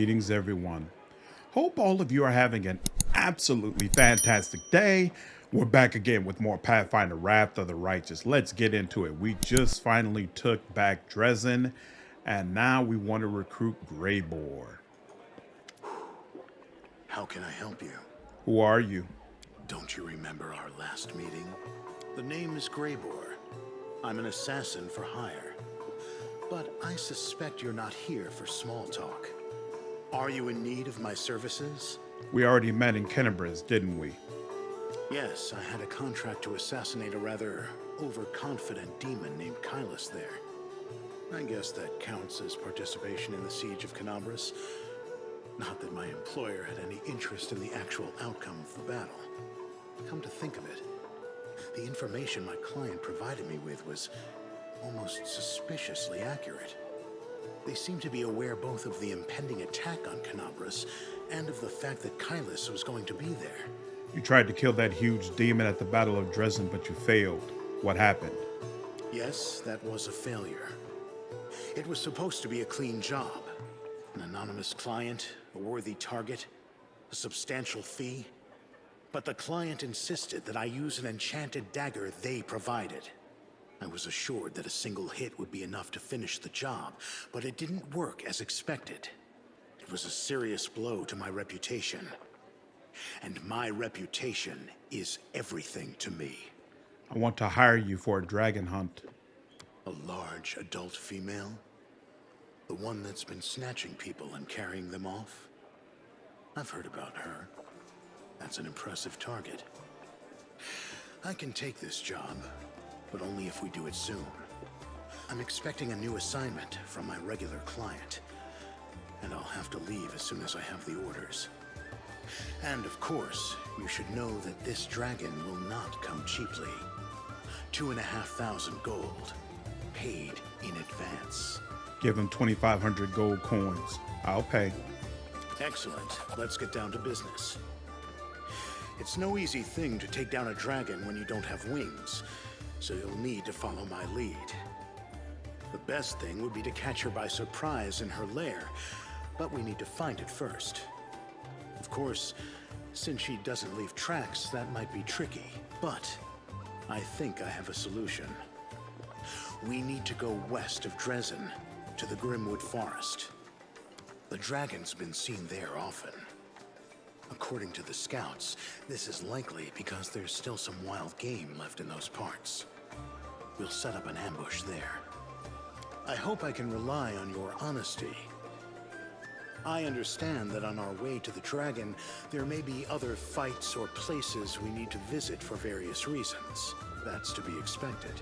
Greetings, everyone. Hope all of you are having an absolutely fantastic day. We're back again with more Pathfinder Wrath of the Righteous. Let's get into it. We just finally took back Dresden, and now we want to recruit Greybor. How can I help you? Who are you? Don't you remember our last meeting? The name is Greybor. I'm an assassin for hire. But I suspect you're not here for small talk. Are you in need of my services? We already met in Kennebrins, didn't we? Yes, I had a contract to assassinate a rather overconfident demon named Kylus there. I guess that counts as participation in the siege of Kennebrins. Not that my employer had any interest in the actual outcome of the battle. Come to think of it, the information my client provided me with was almost suspiciously accurate. They seemed to be aware both of the impending attack on Kennebrins and of the fact that Kylus was going to be there. You tried to kill that huge demon at the Battle of Dresden, but you failed. What happened? Yes, that was a failure. It was supposed to be a clean job. An anonymous client, a worthy target, a substantial fee. But the client insisted that I use an enchanted dagger they provided. I was assured that a single hit would be enough to finish the job, but it didn't work as expected. It was a serious blow to my reputation. And my reputation is everything to me. I want to hire you for a dragon hunt. A large adult female? The one that's been snatching people and carrying them off? I've heard about her. That's an impressive target. I can take this job, but only if we do it soon. I'm expecting a new assignment from my regular client, and I'll have to leave as soon as I have the orders. And of course, you should know that this dragon will not come cheaply. 2,500 gold, paid in advance. Give him 2,500 gold coins. I'll pay. Excellent. Let's get down to business. It's no easy thing to take down a dragon when you don't have wings, so you'll need to follow my lead. The best thing would be to catch her by surprise in her lair, but we need to find it first. Of course, since she doesn't leave tracks, that might be tricky, but I think I have a solution. We need to go west of Dresden, to the Grimwood Forest. The dragon's been seen there often. According to the scouts, this is likely because there's still some wild game left in those parts. We'll set up an ambush there. I hope I can rely on your honesty. I understand that on our way to the dragon, there may be other fights or places we need to visit for various reasons. That's to be expected.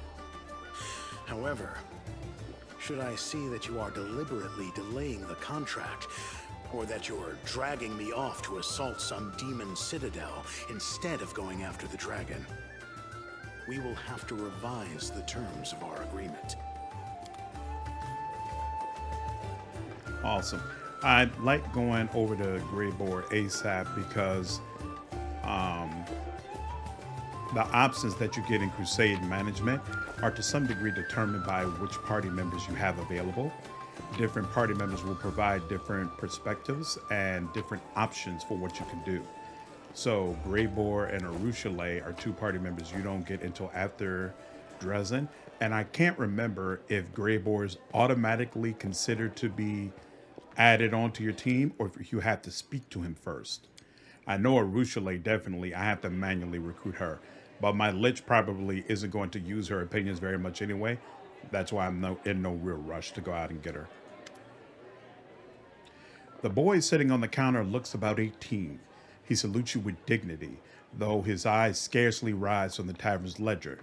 However, should I see that you are deliberately delaying the contract, or that you're dragging me off to assault some demon citadel instead of going after the dragon, we will have to revise the terms of our agreement. Awesome. I'd like going over to Greybor ASAP because the options that you get in Crusade Management are to some degree determined by which party members you have available. Different party members will provide different perspectives and different options for what you can do. So Greybor and Areelu are two party members you don't get until after Dresden. And I can't remember if Greybor is automatically considered to be added onto your team or if you have to speak to him first. I know Areelu definitely, I have to manually recruit her. But my Lich probably isn't going to use her opinions very much anyway. That's why I'm in no real rush to go out and get her. The boy sitting on the counter looks about 18. He salutes you with dignity, though his eyes scarcely rise from the tavern's ledger.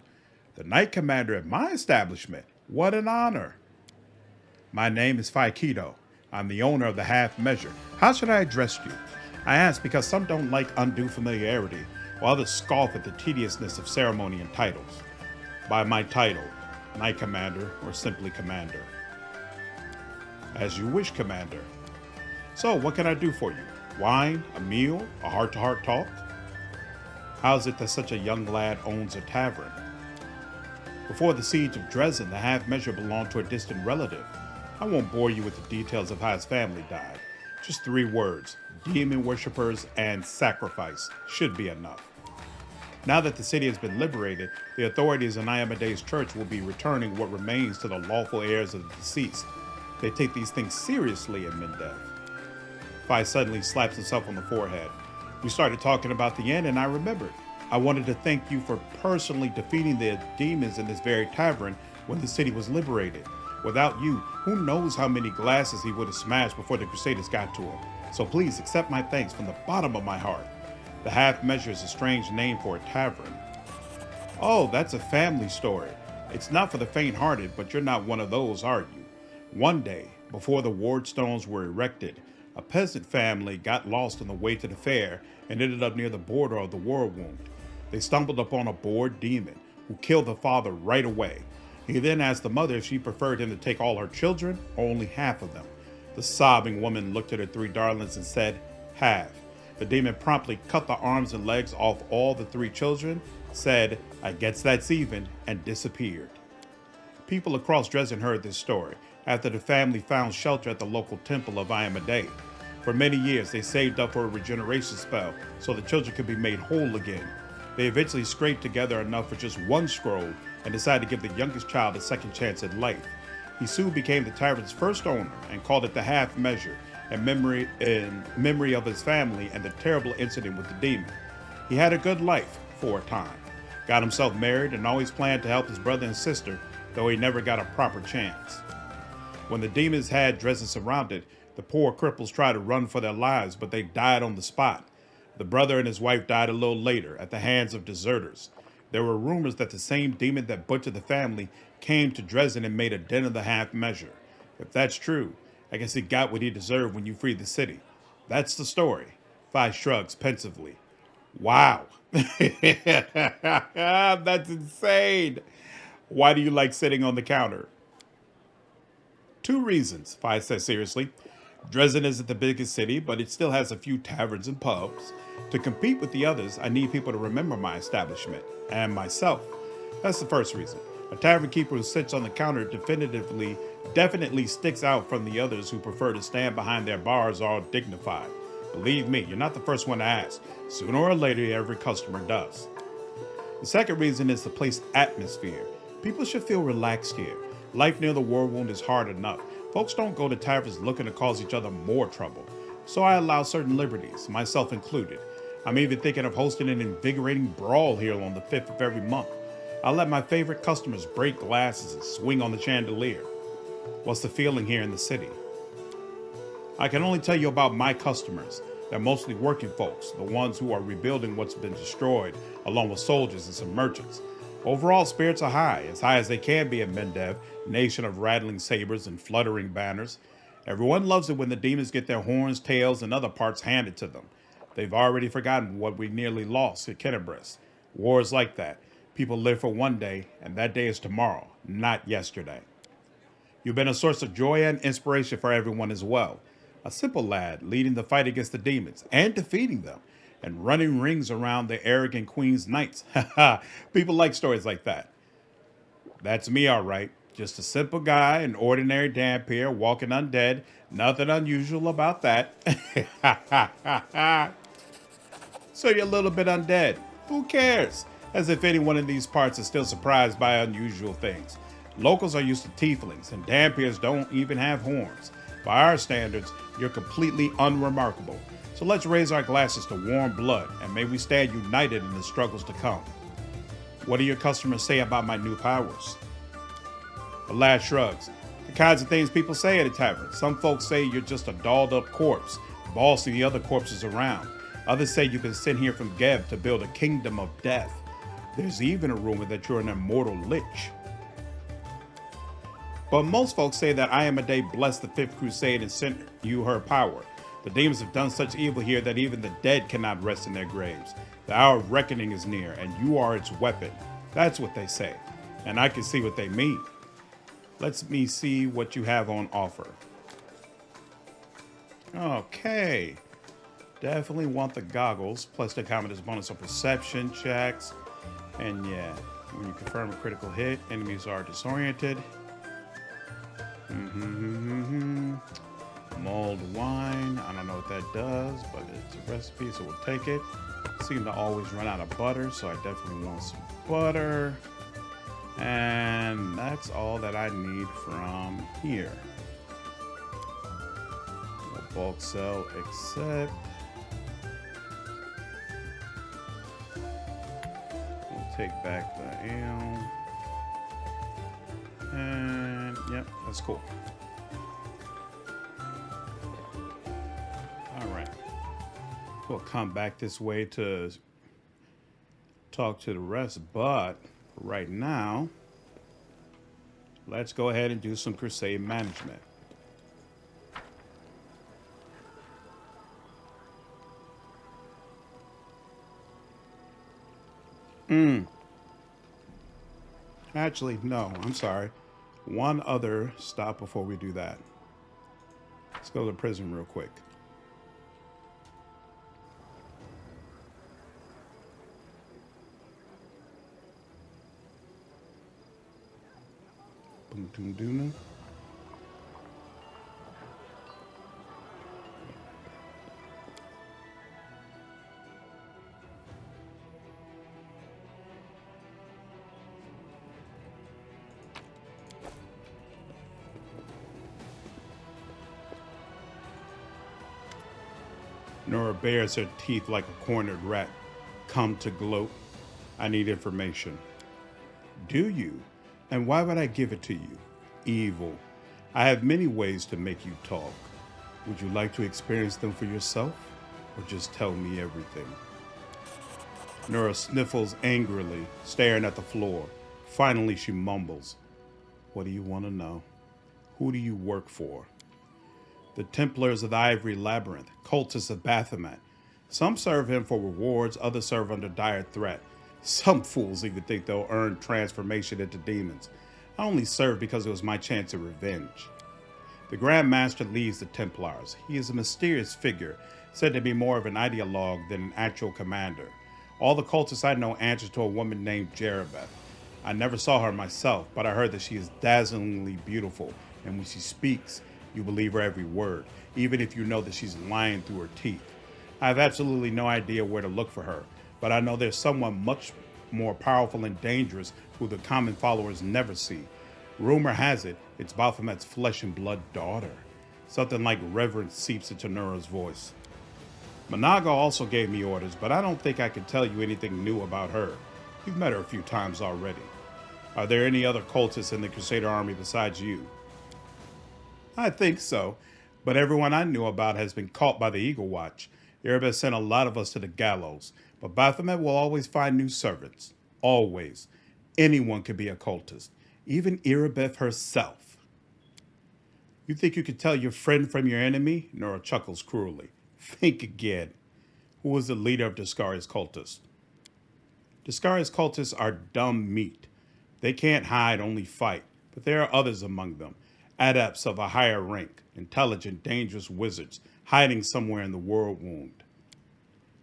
The Knight Commander at my establishment. What an honor. My name is Fikido. I'm the owner of the Half Measure. How should I address you? I ask because some don't like undue familiarity, while others scoff at the tediousness of ceremony and titles. By my title, Knight Commander, or simply Commander. As you wish, Commander. So, what can I do for you? Wine, a meal, a heart-to-heart talk? How is it that such a young lad owns a tavern? Before the siege of Dresden, the Half Measure belonged to a distant relative. I won't bore you with the details of how his family died. Just 3 words: demon worshippers and sacrifice should be enough. Now that the city has been liberated, the authorities in Ayamede's church will be returning what remains to the lawful heirs of the deceased. They take these things seriously in Mgmt. Fi suddenly slaps himself on the forehead. We started talking about the end and I remembered. I wanted to thank you for personally defeating the demons in this very tavern when the city was liberated. Without you, who knows how many glasses he would have smashed before the Crusaders got to him. So please accept my thanks from the bottom of my heart. The Half Measure is a strange name for a tavern. Oh, that's a family story. It's not for the faint-hearted, but you're not one of those, are you? One day, before the ward stones were erected, a peasant family got lost on the way to the fair and ended up near the border of the Worldwound. They stumbled upon a bored demon who killed the father right away. He then asked the mother if she preferred him to take all her children or only half of them. The sobbing woman looked at her 3 darlings and said, half. The demon promptly cut the arms and legs off all the 3 children, said, I guess that's even, and disappeared. People across Dresden heard this story after the family found shelter at the local temple of Ayamade. For many years, they saved up for a regeneration spell so the children could be made whole again. They eventually scraped together enough for just 1 scroll and decided to give the youngest child a second chance at life. He soon became the tavern's first owner and called it the Half Measure, in memory of his family and the terrible incident with the demon. He had a good life for a time, got himself married, and always planned to help his brother and sister, though he never got a proper chance. When the demons had Dresden surrounded, the poor cripples tried to run for their lives, but they died on the spot. The brother and his wife died a little later at the hands of deserters. There were rumors that the same demon that butchered the family came to Dresden and made a den of the Half Measure. If that's true, I guess he got what he deserved when you freed the city. That's the story. Fi shrugs pensively. Wow. That's insane. Why do you like sitting on the counter? 2 reasons, Fi says seriously. Dresden isn't the biggest city, but it still has a few taverns and pubs. To compete with the others, I need people to remember my establishment and myself. That's the first reason. A tavern keeper who sits on the counter definitely sticks out from the others who prefer to stand behind their bars all dignified. Believe me, you're not the first one to ask. Sooner or later, every customer does. The second reason is the place atmosphere. People should feel relaxed here. Life near the Worldwound is hard enough. Folks don't go to taverns looking to cause each other more trouble. So I allow certain liberties, myself included. I'm even thinking of hosting an invigorating brawl here on the 5th of every month. I'll let my favorite customers break glasses and swing on the chandelier. What's the feeling here in the city? I can only tell you about my customers. They're mostly working folks, the ones who are rebuilding what's been destroyed, along with soldiers and some merchants. Overall, spirits are high as they can be in Mgmt, nation of rattling sabers and fluttering banners. Everyone loves it when the demons get their horns, tails, and other parts handed to them. They've already forgotten what we nearly lost at Kennebrist. War is like that. People live for one day, and that day is tomorrow, not yesterday. You've been a source of joy and inspiration for everyone as well. A simple lad leading the fight against the demons and defeating them, and running rings around the arrogant queen's knights. People like stories like that. That's me, all right. Just a simple guy, an ordinary Dampier, walking undead. Nothing unusual about that. So you're a little bit undead. Who cares? As if anyone in these parts is still surprised by unusual things. Locals are used to tieflings, and Dampiers don't even have horns. By our standards, you're completely unremarkable. So let's raise our glasses to warm blood, and may we stand united in the struggles to come. What do your customers say about my new powers? The lad shrugs. The kinds of things people say at a tavern. Some folks say you're just a dolled up corpse, bossing the other corpses around. Others say you've been sent here from Geb to build a kingdom of death. There's even a rumor that you're an immortal Lich. But most folks say that Ayamade blessed the 5th Crusade and sent you her power. The demons have done such evil here that even the dead cannot rest in their graves. The hour of reckoning is near, and you are its weapon. That's what they say, and I can see what they mean. Let me see what you have on offer. Okay. Definitely want the goggles, plus the commonest bonus on perception checks. And yeah, when you confirm a critical hit, enemies are disoriented. Mulled wine. I don't know what that does, but it's a recipe, so we'll take it. Seem to always run out of butter, so I definitely want some butter. And that's all that I need from here. No bulk sell except we'll take back the ale. And yep, that's cool. All right. We'll come back this way to talk to the rest, but right now, let's go ahead and do some Crusade management. Actually, no, I'm sorry. One other stop before we do that. Let's go to the prison real quick. Boom. Nurah bares her teeth like a cornered rat. Come to gloat. I need information. Do you? And why would I give it to you? Evil. I have many ways to make you talk. Would you like to experience them for yourself? Or just tell me everything? Nurah sniffles angrily, staring at the floor. Finally, she mumbles. What do you want to know? Who do you work for? The Templars of the Ivory Labyrinth, cultists of Baphomet. Some serve him for rewards, others serve under dire threat. Some fools even think they'll earn transformation into demons. I only serve because it was my chance of revenge. The Grand Master leads the Templars. He is a mysterious figure, said to be more of an ideologue than an actual commander. All the cultists I know answer to a woman named Irabeth. I never saw her myself, but I heard that she is dazzlingly beautiful, and when she speaks, you believe her every word, even if you know that she's lying through her teeth. I have absolutely no idea where to look for her, but I know there's someone much more powerful and dangerous who the common followers never see. Rumor has it, it's Baphomet's flesh and blood daughter. Something like reverence seeps into Nurah's voice. Managa also gave me orders, but I don't think I can tell you anything new about her. You've met her a few times already. Are there any other cultists in the Crusader army besides you? I think so, but everyone I knew about has been caught by the Eagle Watch. Irabeth sent a lot of us to the gallows, but Baphomet will always find new servants. Always. Anyone could be a cultist, even Irabeth herself. You think you could tell your friend from your enemy? Nurah chuckles cruelly. Think again. Who is the leader of Deskari's cultists? Deskari's cultists are dumb meat. They can't hide, only fight, but there are others among them. Adepts of a higher rank, intelligent, dangerous wizards, hiding somewhere in the Worldwound.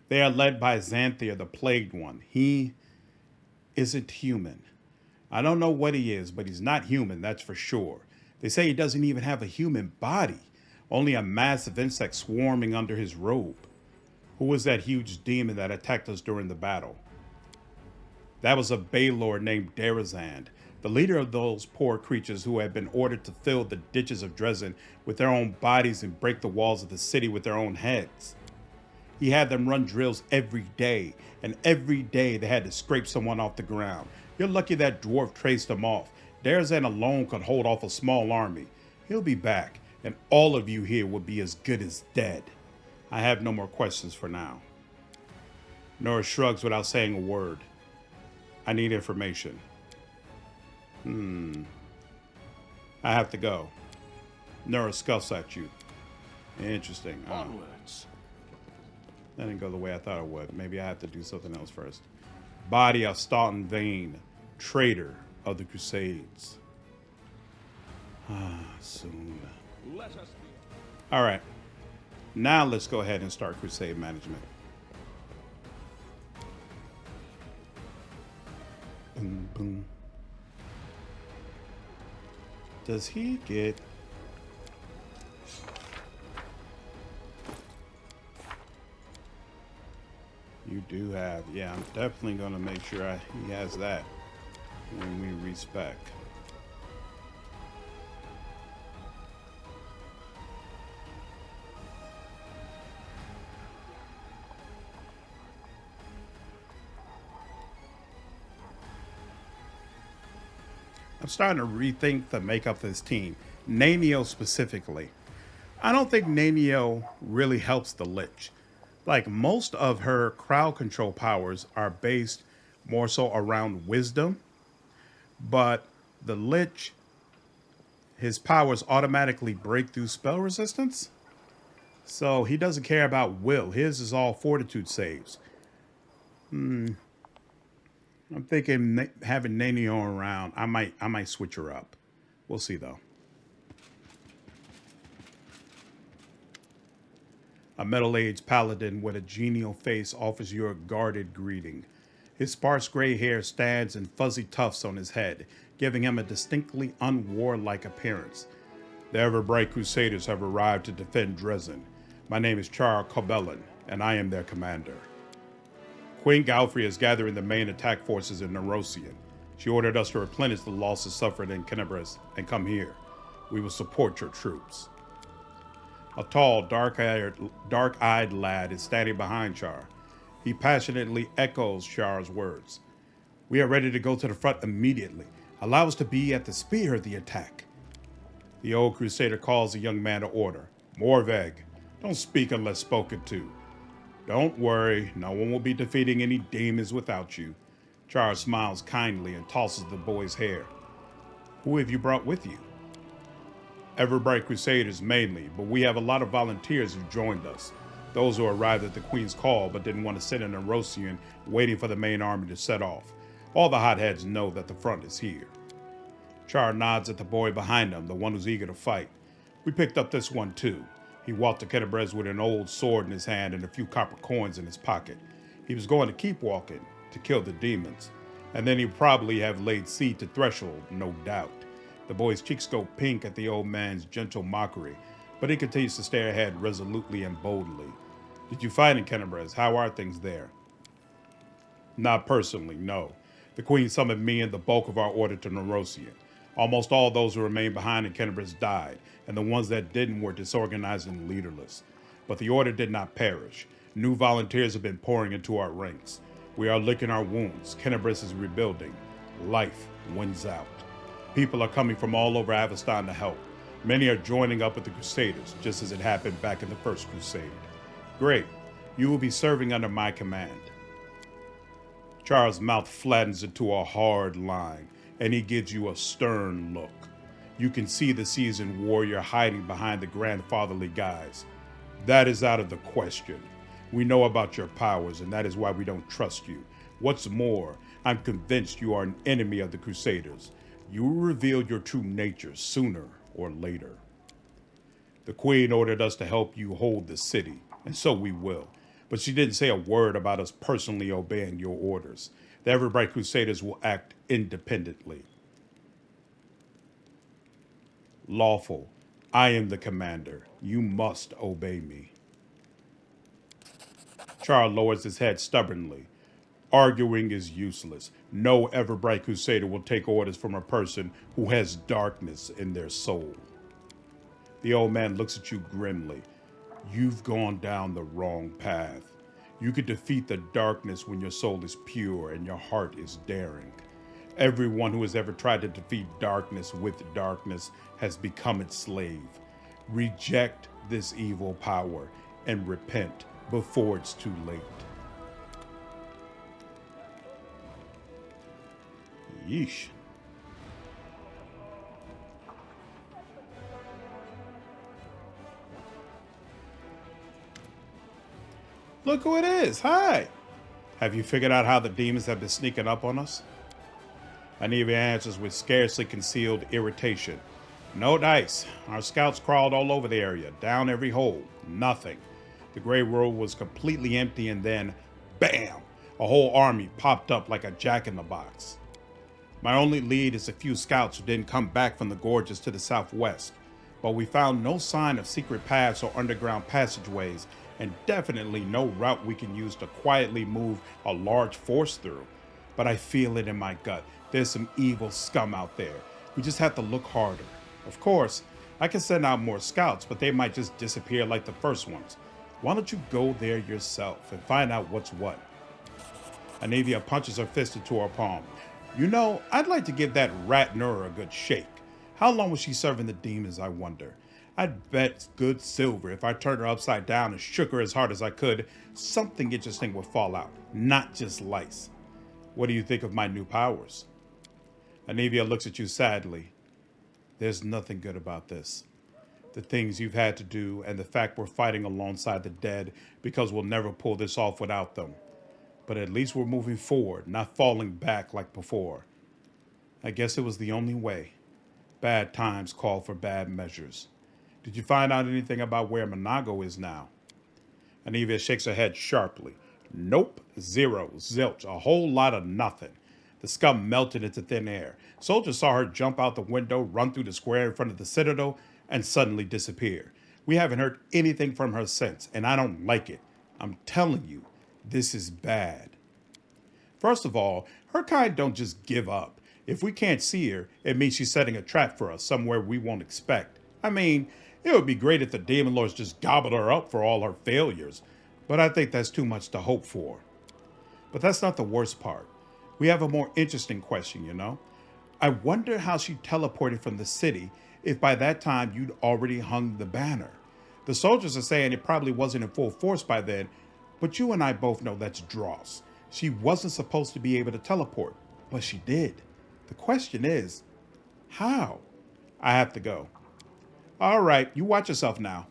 They are led by Xanthia, the Plagued One. He isn't human. I don't know what he is, but he's not human, that's for sure. They say he doesn't even have a human body, only a mass of insects swarming under his robe. Who was that huge demon that attacked us during the battle? That was a Baylord named Darazand, the leader of those poor creatures who had been ordered to fill the ditches of Dresden with their own bodies and break the walls of the city with their own heads. He had them run drills every day, and every day they had to scrape someone off the ground. You're lucky that dwarf traced them off. Darazan alone could hold off a small army. He'll be back, and all of you here will be as good as dead. I have no more questions for now. Nurah shrugs without saying a word. I need information. I have to go. Nurah scuffs at you. Interesting. Onwards. That didn't go the way I thought it would. Maybe I have to do something else first. Body of Staunton Vane, traitor of the Crusades. Soon. All right. Now let's go ahead and start Crusade management. Boom, boom. Does he get... do have. Yeah, I'm definitely going to make sure he has that when we respec. I'm starting to rethink the makeup of this team. Nenio specifically. I don't think Nenio really helps the Lich. Like, most of her crowd control powers are based more so around wisdom, but the Lich, his powers automatically break through spell resistance. So he doesn't care about will. His is all fortitude saves. I'm thinking having Nenio around, I might switch her up. We'll see though. A middle-aged paladin with a genial face offers you a guarded greeting. His sparse gray hair stands in fuzzy tufts on his head, giving him a distinctly unwarlike appearance. The ever-bright Crusaders have arrived to defend Dresden. My name is Ciar, and I am their commander. Queen Galfrey is gathering the main attack forces in Nerosian. She ordered us to replenish the losses suffered in Kenebres and come here. We will support your troops. A tall, dark-eyed lad is standing behind Ciar. He passionately echoes Ciar's words. We are ready to go to the front immediately. Allow us to be at the spear of the attack. The old Crusader calls the young man to order. Morveg, don't speak unless spoken to. Don't worry, no one will be defeating any demons without you. Ciar smiles kindly and tosses the boy's hair. Who have you brought with you? Ever-bright Crusaders mainly, but we have a lot of volunteers who joined us. Those who arrived at the Queen's call but didn't want to sit in Nerosian waiting for the main army to set off. All the hotheads know that the front is here. Ciar nods at the boy behind him, the one who's eager to fight. We picked up this one too. He walked to Kenebres with an old sword in his hand and a few copper coins in his pocket. He was going to keep walking, to kill the demons. And then he'd probably have laid seed to Threshold, no doubt. The boy's cheeks go pink at the old man's gentle mockery, but he continues to stare ahead resolutely and boldly. Did you fight in Kenebres? How are things there? Not personally, no. The Queen summoned me and the bulk of our order to Nerosian. Almost all those who remained behind in Kenebres died, and the ones that didn't were disorganized and leaderless. But the order did not perish. New volunteers have been pouring into our ranks. We are licking our wounds. Kenebres is rebuilding. Life wins out. People are coming from all over Avestan to help. Many are joining up with the Crusaders, just as it happened back in the First Crusade. Great. You will be serving under my command. Ciar's mouth flattens into a hard line, and he gives you a stern look. You can see the seasoned warrior hiding behind the grandfatherly guise. That is out of the question. We know about your powers, and that is why we don't trust you. What's more, I'm convinced you are an enemy of the Crusaders. You will reveal your true nature sooner or later. The Queen ordered us to help you hold the city, and so we will. But she didn't say a word about us personally obeying your orders. The Ever-bright Crusaders will act independently. Lawful. I am the commander. You must obey me. Ciar lowers his head stubbornly. Arguing is useless. No Ever-bright Crusader will take orders from a person who has darkness in their soul. The old man looks at you grimly. You've gone down the wrong path. You can defeat the darkness when your soul is pure and your heart is daring. Everyone who has ever tried to defeat darkness with darkness has become its slave. Reject this evil power and repent before it's too late. Yeesh. Look who it is. Hi. Have you figured out how the demons have been sneaking up on us? Anevia answers with scarcely concealed irritation. No dice. Our scouts crawled all over the area, down every hole. Nothing. The Grey World was completely empty, and then, bam! A whole army popped up like a jack-in-the-box. My only lead is a few scouts who didn't come back from the gorges to the southwest, but we found no sign of secret paths or underground passageways and definitely no route we can use to quietly move a large force through. But I feel it in my gut. There's some evil scum out there. We just have to look harder. Of course, I can send out more scouts, but they might just disappear like the first ones. Why don't you go there yourself and find out what's what? Anevia punches her fist into her palm. You know, I'd like to give that rat Nurah a good shake. How long was she serving the demons, I wonder? I'd bet good silver if I turned her upside down and shook her as hard as I could, something interesting would fall out, not just lice. What do you think of my new powers? Anevia looks at you sadly. There's nothing good about this. The things you've had to do and the fact we're fighting alongside the dead because we'll never pull this off without them. But at least we're moving forward, not falling back like before. I guess it was the only way. Bad times call for bad measures. Did you find out anything about where Monago is now? Anevia shakes her head sharply. Nope, zero, zilch, a whole lot of nothing. The scum melted into thin air. Soldiers saw her jump out the window, run through the square in front of the citadel, and suddenly disappear. We haven't heard anything from her since, and I don't like it. I'm telling you, this is bad. First of all, her kind don't just give up. If we can't see her, it means she's setting a trap for us somewhere we won't expect. I mean, it would be great if the Demon Lords just gobbled her up for all her failures, but I think that's too much to hope for. But that's not the worst part. We have a more interesting question, you know? I wonder how she teleported from the city if by that time you'd already hung the banner. The soldiers are saying it probably wasn't in full force by then, but you and I both know that's dross. She wasn't supposed to be able to teleport, but she did. The question is, how? I have to go. All right, you watch yourself now.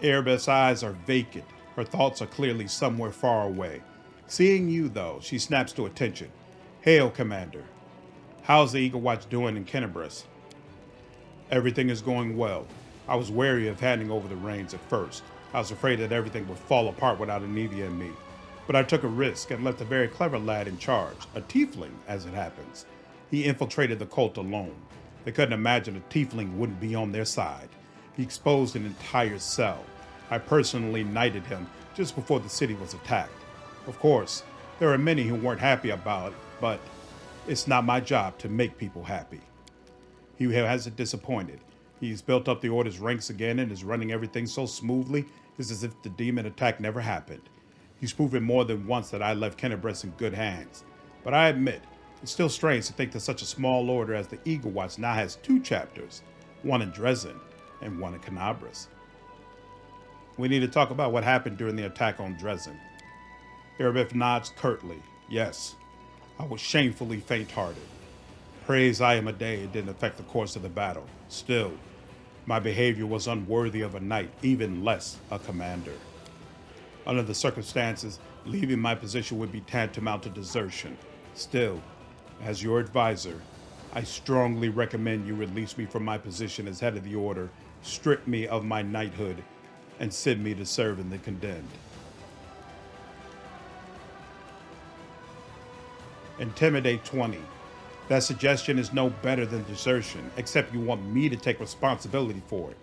Irabeth's eyes are vacant. Her thoughts are clearly somewhere far away. Seeing you, though, she snaps to attention. Hail, Commander. How's the Eagle Watch doing in Kenebris? Everything is going well. I was wary of handing over the reins at first. I was afraid that everything would fall apart without Anevia and me. But I took a risk and left a very clever lad in charge, a tiefling, as it happens. He infiltrated the cult alone. They couldn't imagine a tiefling wouldn't be on their side. He exposed an entire cell. I personally knighted him just before the city was attacked. Of course, there are many who weren't happy about it, but it's not my job to make people happy. He hasn't disappointed. He's built up the Order's ranks again and is running everything so smoothly, it's as if the demon attack never happened. He's proven more than once that I left Kenebris in good hands. But I admit, it's still strange to think that such a small order as the Eagle Watch now has 2 chapters, one in Dresden and one in Kenebris. We need to talk about what happened during the attack on Dresden. Irabeth nods curtly. Yes, I was shamefully faint-hearted. Praise I am a day it didn't affect the course of the battle. Still, my behavior was unworthy of a knight, even less a commander. Under the circumstances, leaving my position would be tantamount to desertion. Still, as your advisor, I strongly recommend you release me from my position as head of the Order, strip me of my knighthood, and send me to serve in the Condemned. Intimidate 20. That suggestion is no better than desertion, except you want me to take responsibility for it.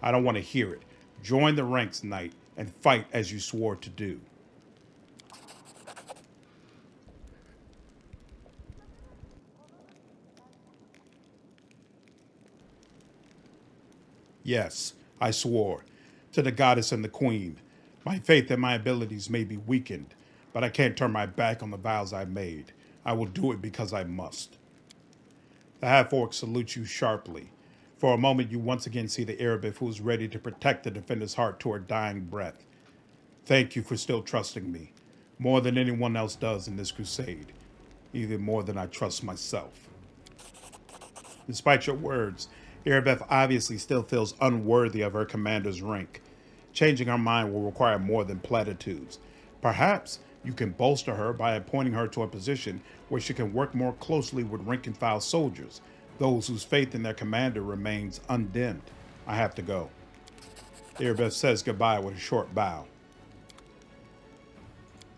I don't want to hear it. Join the ranks, knight, and fight as you swore to do. Yes, I swore. To the goddess and the queen. My faith and my abilities may be weakened, but I can't turn my back on the vows I made. I will do it because I must. The half-orc salutes you sharply. For a moment, you once again see the Irabeth who is ready to protect the defender's heart to her dying breath. Thank you for still trusting me, more than anyone else does in this crusade, even more than I trust myself. Despite your words, Irabeth obviously still feels unworthy of her commander's rank. Changing her mind will require more than platitudes. Perhaps you can bolster her by appointing her to a position where she can work more closely with rank-and-file soldiers, those whose faith in their commander remains undimmed. I have to go. Irabeth says goodbye with a short bow.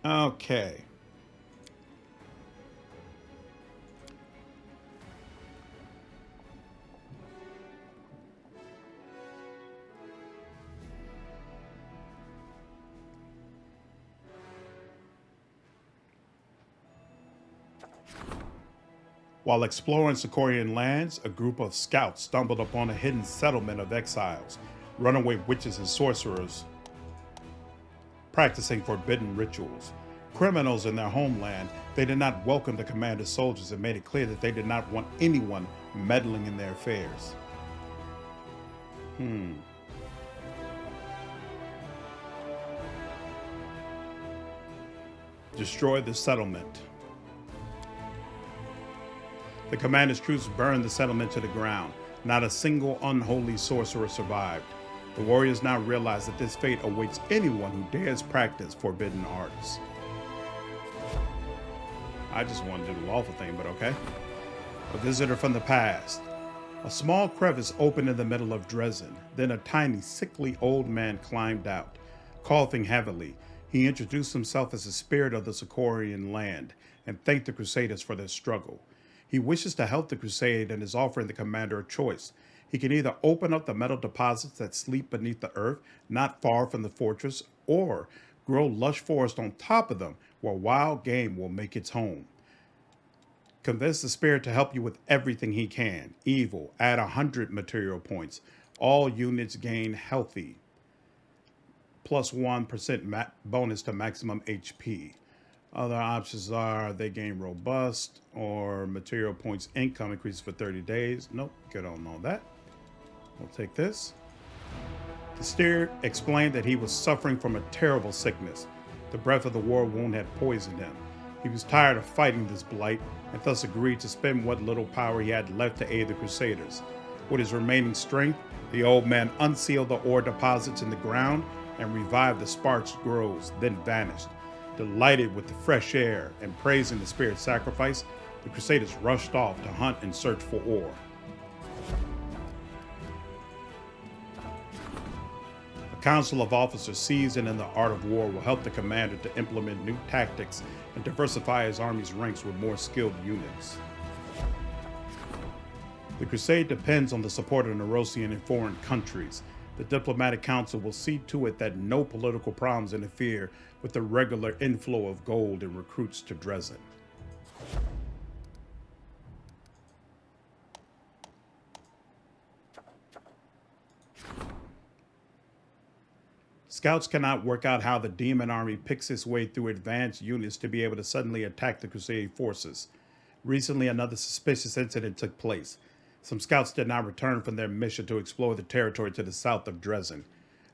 Okay. While exploring Sarkorian lands, a group of scouts stumbled upon a hidden settlement of exiles, runaway witches and sorcerers practicing forbidden rituals. Criminals in their homeland, they did not welcome the commander's soldiers and made it clear that they did not want anyone meddling in their affairs. Destroy the settlement. The commander's troops burned the settlement to the ground. Not a single unholy sorcerer survived. The warriors now realize that this fate awaits anyone who dares practice forbidden arts. I just wanted to do the lawful thing, but okay. A visitor from the past. A small crevice opened in the middle of Dresden. Then a tiny, sickly old man climbed out. Coughing heavily, he introduced himself as the spirit of the Sarkorian land and thanked the Crusaders for their struggle. He wishes to help the Crusade and is offering the commander a choice. He can either open up the metal deposits that sleep beneath the earth, not far from the fortress, or grow lush forest on top of them, where wild game will make its home. Convince the spirit to help you with everything he can. Evil, add 100 material points. All units gain healthy. Plus 1% bonus to maximum HP. Other options are they gain robust or material points income increases for 30 days. Nope, good on all that. We'll take this. The spirit explained that he was suffering from a terrible sickness. The breath of the war wound had poisoned him. He was tired of fighting this blight and thus agreed to spend what little power he had left to aid the Crusaders. With his remaining strength, the old man unsealed the ore deposits in the ground and revived the sparks groves, then vanished. Delighted with the fresh air and praising the spirit's sacrifice, the Crusaders rushed off to hunt and search for ore. A council of officers seasoned in the art of war will help the commander to implement new tactics and diversify his army's ranks with more skilled units. The Crusade depends on the support of Nerosian in foreign countries. The diplomatic council will see to it that no political problems interfere with the regular inflow of gold and recruits to Dresden. Scouts cannot work out how the demon army picks its way through advanced units to be able to suddenly attack the Crusade forces. Recently, another suspicious incident took place. Some scouts did not return from their mission to explore the territory to the south of Dresden.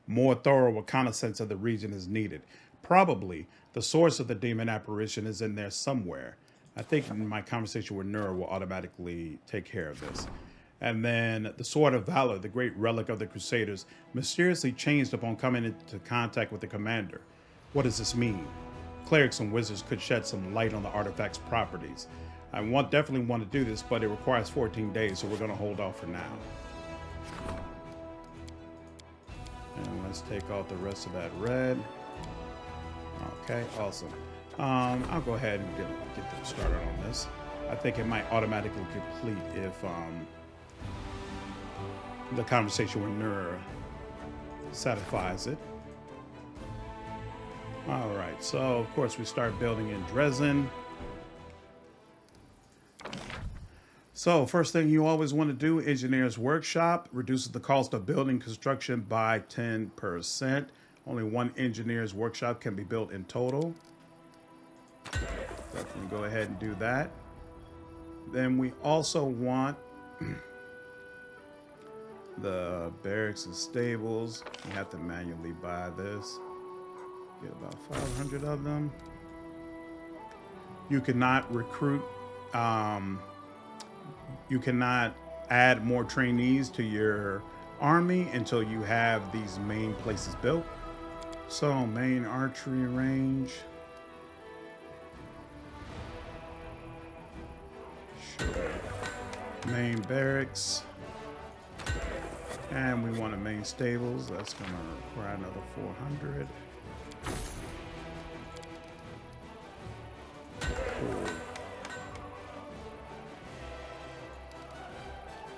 More thorough reconnaissance of the region is needed. Probably, the source of the demon apparition is in there somewhere. I think my conversation with Nurah will automatically take care of this. And then the Sword of Valor, the great relic of the Crusaders, mysteriously changed upon coming into contact with the commander. What does this mean? Clerics and wizards could shed some light on the artifact's properties. I definitely want to do this, but it requires 14 days, so we're going to hold off for now. And let's take off the rest of that red. Okay, awesome. I'll go ahead and get them started on this. I think it might automatically complete if the conversation with Nurah satisfies it. All right, so of course we start building in Dresden. So first thing you always want to do, Engineer's Workshop reduces the cost of building construction by 10%. Only one Engineer's Workshop can be built in total. Definitely go ahead and do that. Then we also want the barracks and stables. You have to manually buy this. Get about 500 of them. You cannot recruit, you cannot add more trainees to your army until you have these main places built. So main archery range. Sure. Main barracks. And we want a main stables. That's going to require another 400. Cool.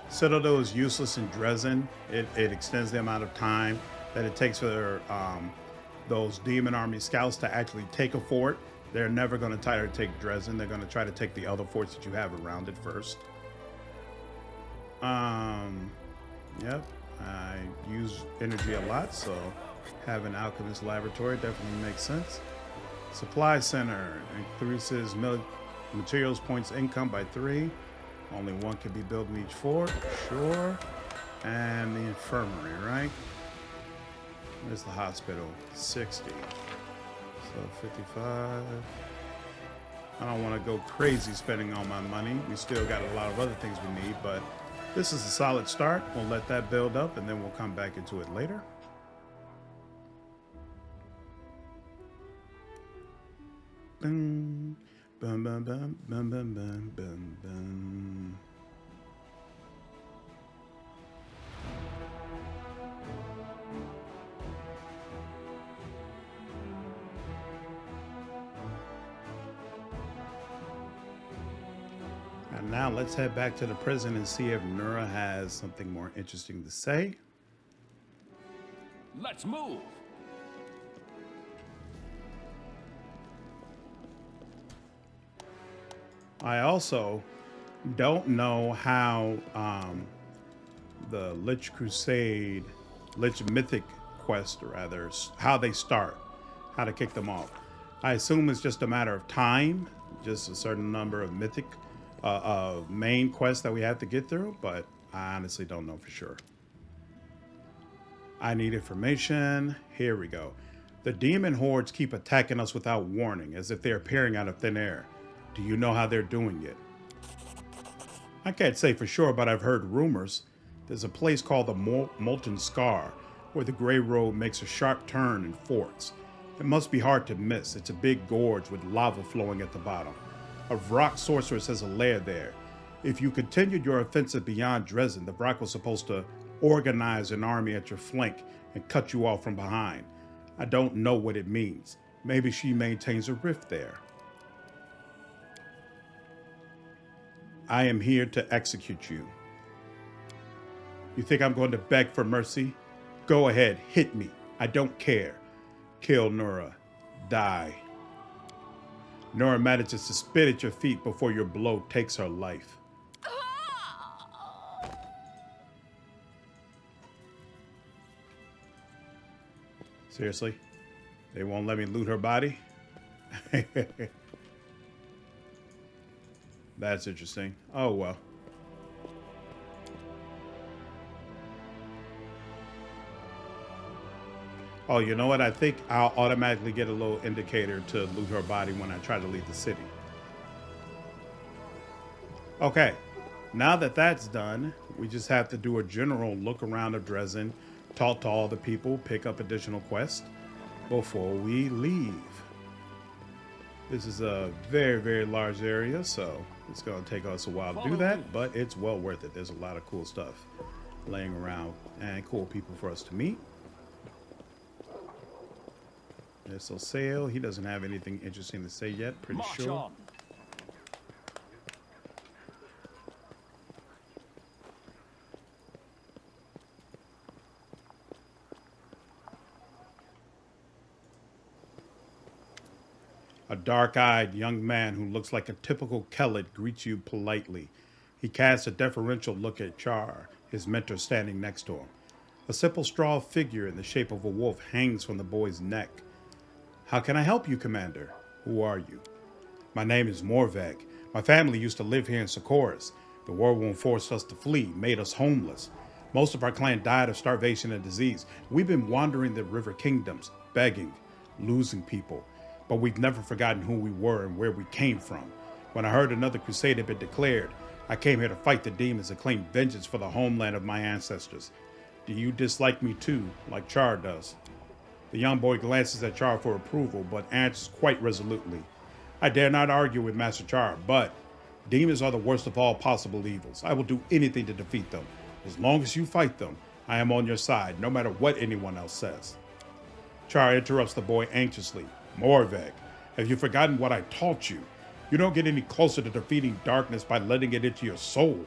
Citadel is useless in Dresden. It extends the amount of time that it takes for those demon army scouts to actually take a fort. They're never going to try to take Dresden. They're going to try to take the other forts that you have around it first. Yep. I use energy a lot, so having Alchemist Laboratory definitely makes sense. Supply Center increases materials points income by 3. Only 1 can be built in each fort. Sure. And the infirmary, right? Where's the hospital? 60. So 55. I don't want to go crazy spending all my money. We still got a lot of other things we need, but this is a solid start. We'll let that build up and then we'll come back into it later. Boom. Bum, bum, bum, bum, bum, bum, bum, bum. And now let's head back to the prison and see if Nurah has something more interesting to say. Let's move. I also don't know how the Lich Crusade, Lich Mythic quest, rather, how they start, how to kick them off. I assume it's just a matter of time, just a certain number of mythic, main quests that we have to get through, but I honestly don't know for sure. I need information. Here we go. The demon hordes keep attacking us without warning, as if they're appearing out of thin air. Do you know how they're doing it? I can't say for sure, but I've heard rumors. There's a place called the Molten Scar, where the Grey Road makes a sharp turn in forts. It must be hard to miss. It's a big gorge with lava flowing at the bottom. A Vrock sorceress has a lair there. If you continued your offensive beyond Dresden, the Vrock was supposed to organize an army at your flank and cut you off from behind. I don't know what it means. Maybe she maintains a rift there. I am here to execute you. You think I'm going to beg for mercy? Go ahead, hit me. I don't care. Kill Nurah. Die. Nurah manages to spit at your feet before your blow takes her life. Seriously? They won't let me loot her body? That's interesting. Oh, well. Oh, you know what? I think I'll automatically get a little indicator to loot her body when I try to leave the city. Okay. Now that that's done, we just have to do a general look around of Dresden, talk to all the people, pick up additional quests before we leave. This is a very, very large area, so it's going to take us a while to do that, but it's well worth it. There's a lot of cool stuff laying around and cool people for us to meet. There's Osale. He doesn't have anything interesting to say yet, pretty sure. On. A dark-eyed young man who looks like a typical Kellet greets you politely. He casts a deferential look at Ciar, his mentor standing next to him. A simple straw figure in the shape of a wolf hangs from the boy's neck. How can I help you, Commander? Who are you? My name is Morveg. My family used to live here in Sarkoris. The Worldwound forced us to flee, made us homeless. Most of our clan died of starvation and disease. We've been wandering the river kingdoms, begging, losing people. But we've never forgotten who we were and where we came from. When I heard another crusade had been declared, I came here to fight the demons and claim vengeance for the homeland of my ancestors. Do you dislike me too, like Ciar does? The young boy glances at Ciar for approval, but answers quite resolutely. I dare not argue with Master Ciar, but demons are the worst of all possible evils. I will do anything to defeat them. As long as you fight them, I am on your side, no matter what anyone else says. Ciar interrupts the boy anxiously. Morveg, have you forgotten what I taught you? You don't get any closer to defeating darkness by letting it into your soul.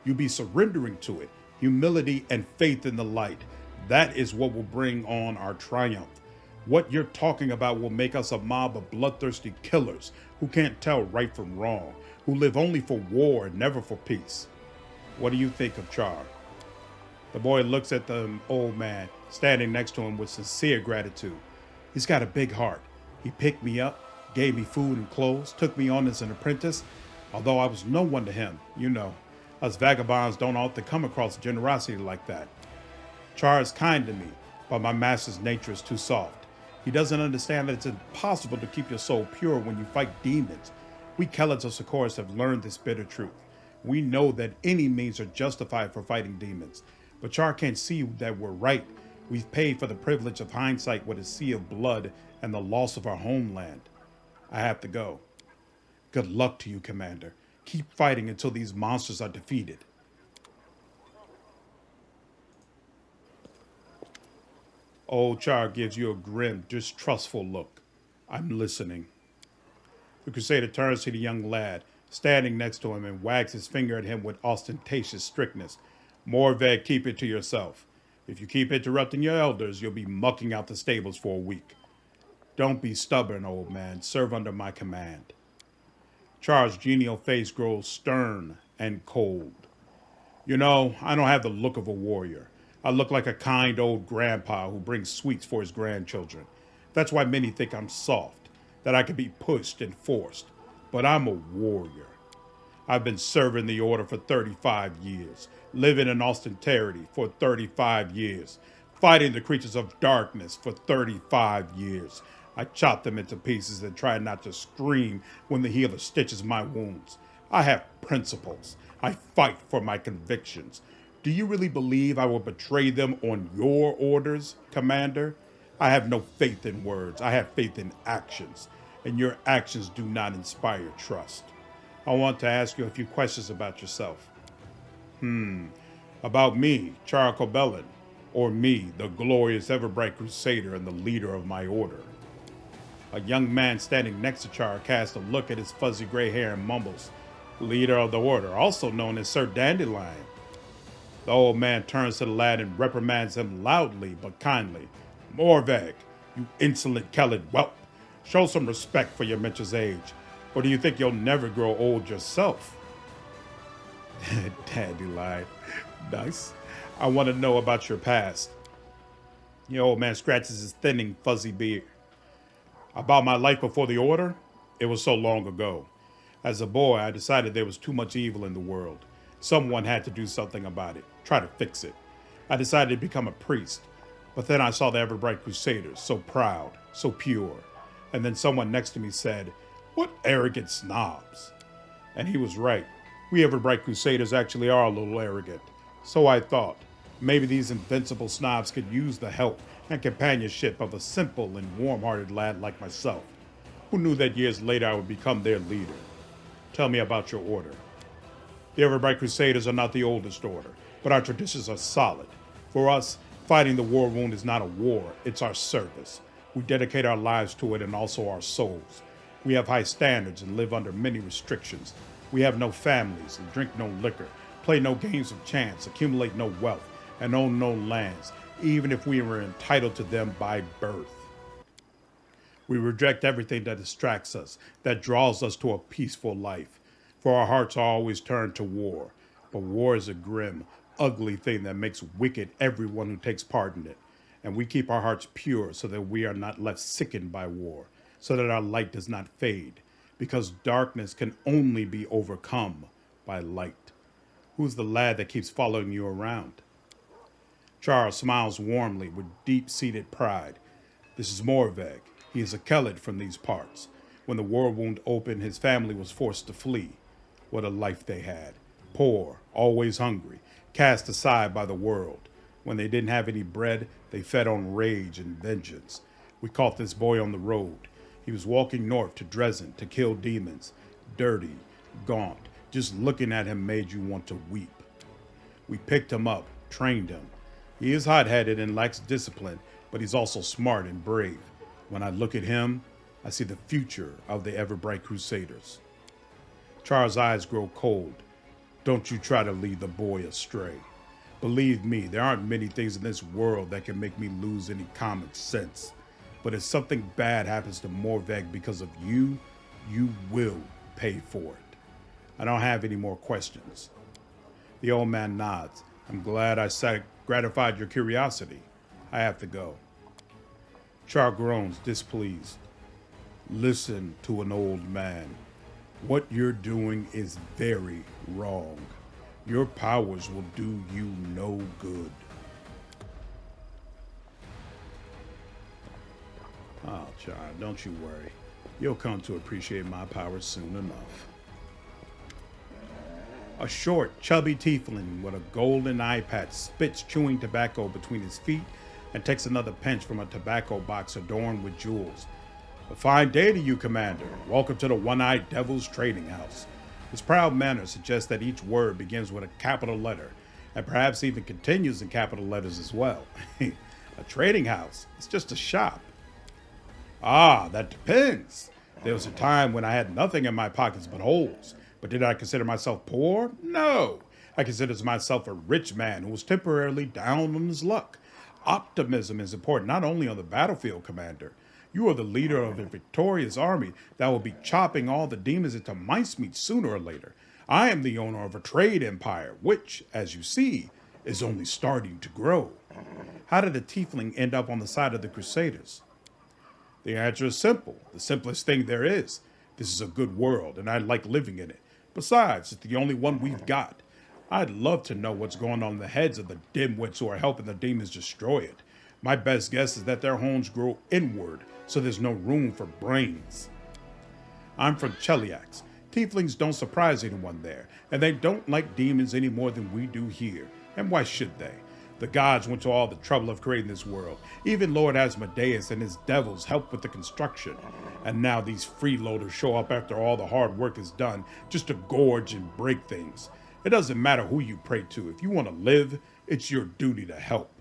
You be surrendering to it, humility and faith in the light. That is what will bring on our triumph. What you're talking about will make us a mob of bloodthirsty killers who can't tell right from wrong, who live only for war and never for peace. What do you think of Ciar? The boy looks at the old man standing next to him with sincere gratitude. He's got a big heart. He picked me up, gave me food and clothes, took me on as an apprentice, although I was no one to him. You know, us vagabonds don't often come across generosity like that. Ciar is kind to me, but my master's nature is too soft. He doesn't understand that it's impossible to keep your soul pure when you fight demons. We Kelets of Sarkoris have learned this bitter truth. We know that any means are justified for fighting demons, but Ciar can't see that we're right. We've paid for the privilege of hindsight with a sea of blood and the loss of our homeland. I have to go. Good luck to you, Commander. Keep fighting until these monsters are defeated. Old Ciar gives you a grim, distrustful look. I'm listening. The Crusader turns to the young lad, standing next to him, and wags his finger at him with ostentatious strictness. Morveg, keep it to yourself. If you keep interrupting your elders, you'll be mucking out the stables for a week. Don't be stubborn, old man. Serve under my command. Ciar's genial face grows stern and cold. You know, I don't have the look of a warrior. I look like a kind old grandpa who brings sweets for his grandchildren. That's why many think I'm soft, that I can be pushed and forced. But I'm a warrior. I've been serving the Order for 35 years, living in austerity for 35 years, fighting the creatures of darkness for 35 years. I chop them into pieces and try not to scream when the healer stitches my wounds. I have principles. I fight for my convictions. Do you really believe I will betray them on your orders, Commander? I have no faith in words. I have faith in actions, and your actions do not inspire trust. I want to ask you a few questions about yourself. About me, Ciar Cobellin, or me, the glorious Everbright Crusader and the leader of my order. A young man standing next to Ciar casts a look at his fuzzy gray hair and mumbles, leader of the order, also known as Sir Dandelion. The old man turns to the lad and reprimands him loudly but kindly. Morveg, you insolent Kelid whelp, show some respect for your mentor's age, or do you think you'll never grow old yourself? Dandelion, nice. I want to know about your past. The old man scratches his thinning, fuzzy beard. About my life before the Order? It was so long ago. As a boy, I decided there was too much evil in the world. Someone had to do something about it, try to fix it. I decided to become a priest, but then I saw the Everbright Crusaders, so proud, so pure. And then someone next to me said, "What arrogant snobs." And he was right. We Everbright Crusaders actually are a little arrogant. So I thought, maybe these invincible snobs could use the help and companionship of a simple and warm-hearted lad like myself, who knew that years later I would become their leader. Tell me about your order. The Everbright Crusaders are not the oldest order, but our traditions are solid. For us, fighting the war wound is not a war, it's our service. We dedicate our lives to it and also our souls. We have high standards and live under many restrictions. We have no families and drink no liquor, play no games of chance, accumulate no wealth, and own no lands, even if we were entitled to them by birth. We reject everything that distracts us, that draws us to a peaceful life, for our hearts are always turned to war. But war is a grim, ugly thing that makes wicked everyone who takes part in it. And we keep our hearts pure so that we are not left sickened by war, so that our light does not fade, because darkness can only be overcome by light. Who's the lad that keeps following you around? Ciar smiles warmly with deep-seated pride. This is Morveg. He is a Kelid from these parts. When the Worldwound opened, his family was forced to flee. What a life they had. Poor, always hungry, cast aside by the world. When they didn't have any bread, they fed on rage and vengeance. We caught this boy on the road. He was walking north to Dresden to kill demons. Dirty, gaunt. Just looking at him made you want to weep. We picked him up, trained him. He is hot-headed and lacks discipline, but he's also smart and brave. When I look at him, I see the future of the Everbright Crusaders. Ciar's eyes grow cold. Don't you try to lead the boy astray. Believe me, there aren't many things in this world that can make me lose any common sense. But if something bad happens to Morveg because of you, you will pay for it. I don't have any more questions. The old man nods. I'm glad I gratified your curiosity. I have to go. Ciar groans, displeased. Listen to an old man. What you're doing is very wrong. Your powers will do you no good. Oh, Ciar, don't you worry. You'll come to appreciate my powers soon enough. A short, chubby tiefling with a golden eye patch spits chewing tobacco between his feet and takes another pinch from a tobacco box adorned with jewels. A fine day to you, Commander. Welcome to the One-Eyed Devil's Trading House. His proud manner suggests that each word begins with a capital letter, and perhaps even continues in capital letters as well. A trading house? It's just a shop. Ah, that depends. There was a time when I had nothing in my pockets but holes. But did I consider myself poor? No. I considered myself a rich man who was temporarily down on his luck. Optimism is important not only on the battlefield, Commander. You are the leader of a victorious army that will be chopping all the demons into mincemeat sooner or later. I am the owner of a trade empire, which, as you see, is only starting to grow. How did the tiefling end up on the side of the Crusaders? The answer is simple, the simplest thing there is. This is a good world, and I like living in it. Besides, it's the only one we've got. I'd love to know what's going on in the heads of the dimwits who are helping the demons destroy it. My best guess is that their homes grow inward, so there's no room for brains. I'm from Cheliax. Tieflings don't surprise anyone there, and they don't like demons any more than we do here. And why should they? The gods went to all the trouble of creating this world. Even Lord Asmodeus and his devils helped with the construction. And now these freeloaders show up after all the hard work is done just to gorge and break things. It doesn't matter who you pray to. If you want to live, it's your duty to help.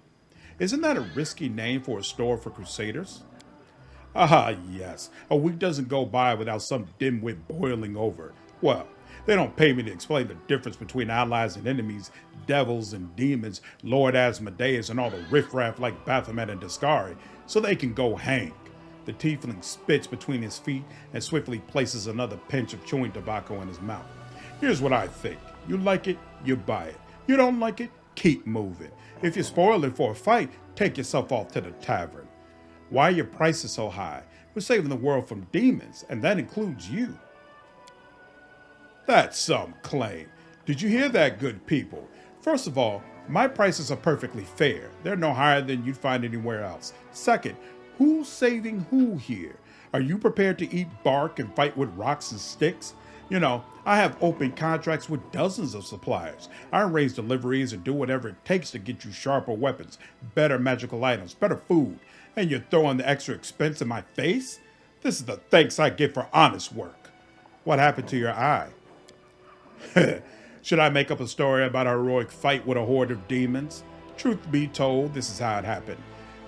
Isn't that a risky name for a store for Crusaders? Ah, yes. A week doesn't go by without some dimwit boiling over. Well, they don't pay me to explain the difference between allies and enemies, devils and demons, Lord Asmodeus and all the riffraff like Baphomet and Deskari, so they can go hang. The tiefling spits between his feet and swiftly places another pinch of chewing tobacco in his mouth. Here's what I think. You like it, you buy it. You don't like it, keep moving. If you're spoiling for a fight, take yourself off to the tavern. Why are your prices so high? We're saving the world from demons, and that includes you. That's some claim. Did you hear that, good people? First of all, my prices are perfectly fair. They're no higher than you'd find anywhere else. Second, who's saving who here? Are you prepared to eat bark and fight with rocks and sticks? You know, I have open contracts with dozens of suppliers. I arrange deliveries and do whatever it takes to get you sharper weapons, better magical items, better food. And you're throwing the extra expense in my face? This is the thanks I get for honest work. What happened to your eye? Should I make up a story about a heroic fight with a horde of demons? Truth be told, this is how it happened.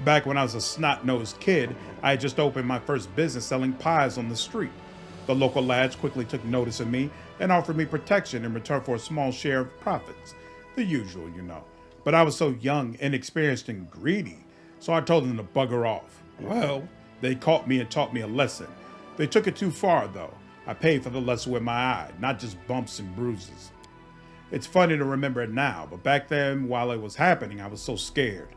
Back when I was a snot-nosed kid, I had just opened my first business selling pies on the street. The local lads quickly took notice of me and offered me protection in return for a small share of profits. The usual, you know. But I was so young, inexperienced, and greedy, so I told them to bugger off. Well, they caught me and taught me a lesson. They took it too far, though. I paid for the lesson with my eye, not just bumps and bruises. It's funny to remember it now, but back then, while it was happening, I was so scared.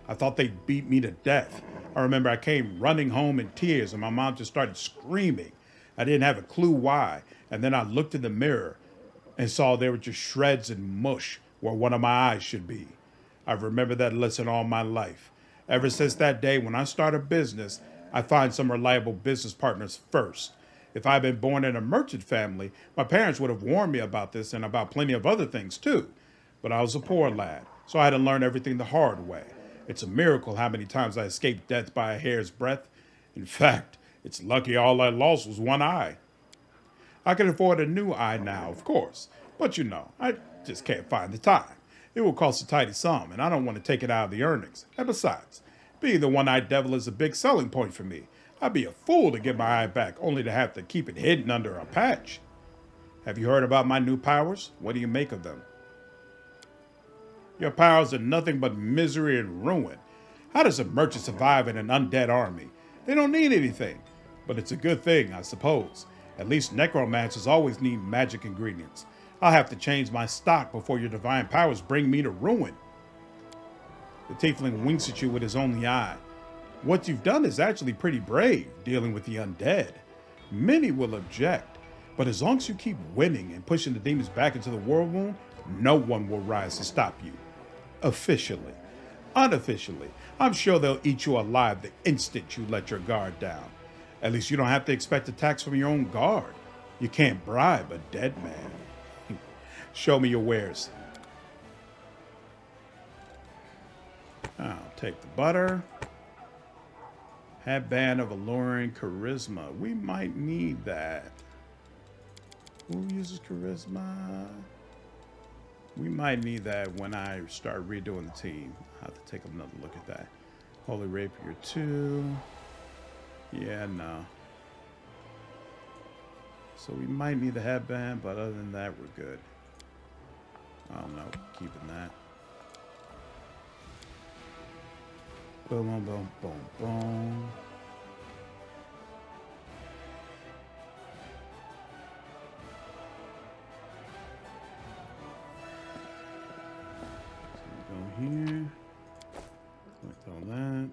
I thought they'd beat me to death. I remember I came running home in tears and my mom just started screaming. I didn't have a clue why, and then I looked in the mirror and saw there were just shreds and mush where one of my eyes should be. I've remembered that lesson all my life. Ever since that day, when I start a business, I find some reliable business partners first. If I had been born in a merchant family, my parents would have warned me about this and about plenty of other things too. But I was a poor lad, so I had to learn everything the hard way. It's a miracle how many times I escaped death by a hair's breadth. In fact, it's lucky all I lost was one eye. I can afford a new eye now, of course, but you know, I just can't find the time. It will cost a tidy sum, and I don't want to take it out of the earnings. And besides, being the one-eyed devil is a big selling point for me. I'd be a fool to get my eye back, only to have to keep it hidden under a patch. Have you heard about my new powers? What do you make of them? Your powers are nothing but misery and ruin. How does a merchant survive in an undead army? They don't need anything. But it's a good thing, I suppose. At least necromancers always need magic ingredients. I'll have to change my stock before your divine powers bring me to ruin. The tiefling winks at you with his only eye. What you've done is actually pretty brave, dealing with the undead. Many will object, but as long as you keep winning and pushing the demons back into the Worldwound, no one will rise to stop you. Officially. Unofficially, I'm sure they'll eat you alive the instant you let your guard down. At least you don't have to expect attacks from your own guard. You can't bribe a dead man. Show me your wares. I'll take the butter. Headband of alluring charisma. We might need that. Who uses charisma? We might need that when I start redoing the team. I'll have to take another look at that. Holy Rapier 2. Yeah, no. So we might need the headband, but other than that, we're good. I don't know, keeping that. Boom, boom, boom, boom, boom. So we go here. Click on that.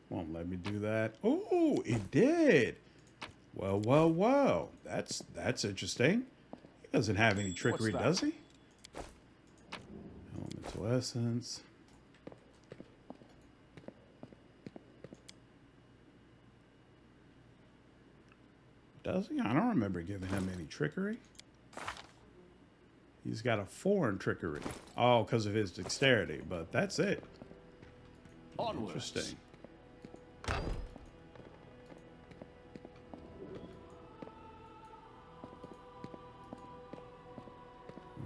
Won't let me do that. Oh, it did. Well, well, well. That's interesting. He doesn't have any trickery, does he? Elemental essence. Does he? I don't remember giving him any trickery. He's got a 4 in trickery. Oh, because of his dexterity, but that's it. Onwards. Interesting.